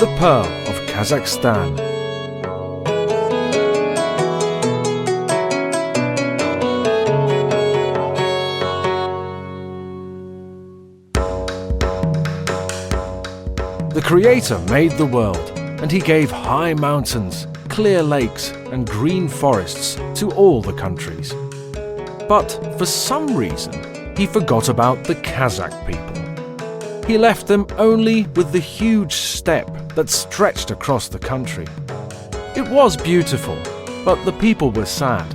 the Pearl of Kazakhstan. The Creator made the world, and He gave high mountains, clear lakes, and green forests to all the countries. But for some reason, He forgot about the Kazakh people. He left them only with the huge steppe that stretched across the country. It was beautiful, but the people were sad.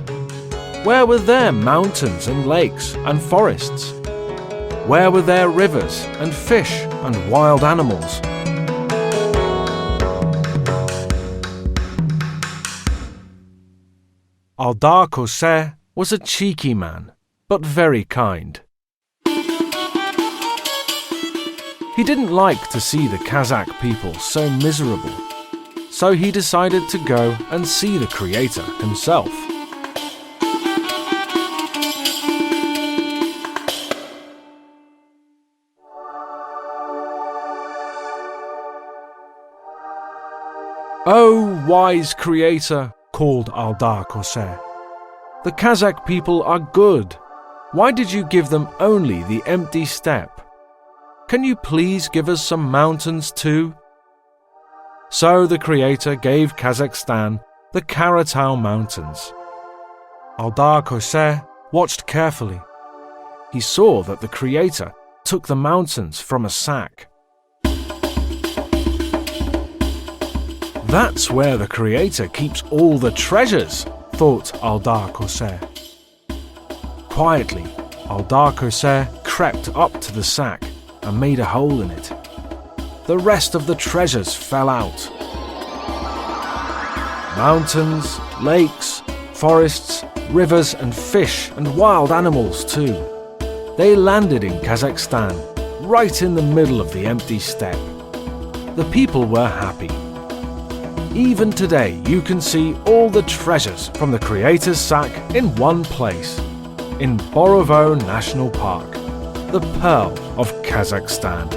Where were their mountains and lakes and forests? Where were their rivers and fish and wild animals? Aldar Koseh was a cheeky man, but very kind. He didn't like to see the Kazakh people so miserable, so he decided to go and see the Creator himself. "Oh, wise Creator," called Aldar Koseh. "The Kazakh people are good. Why did you give them only the empty steppe? Can you please give us some mountains too?" So the Creator gave Kazakhstan the Karatau Mountains. Aldar Koseh watched carefully. He saw that the Creator took the mountains from a sack. "That's where the Creator keeps all the treasures," thought Aldar Koseh. Quietly, Aldar Koseh crept up to the sack and made a hole in it. The rest of the treasures fell out. Mountains, lakes, forests, rivers and fish and wild animals too. They landed in Kazakhstan, right in the middle of the empty steppe. The people were happy. Even today you can see all the treasures from the Creator's sack in one place, in Borovo National Park, the Pearl of Kazakhstan.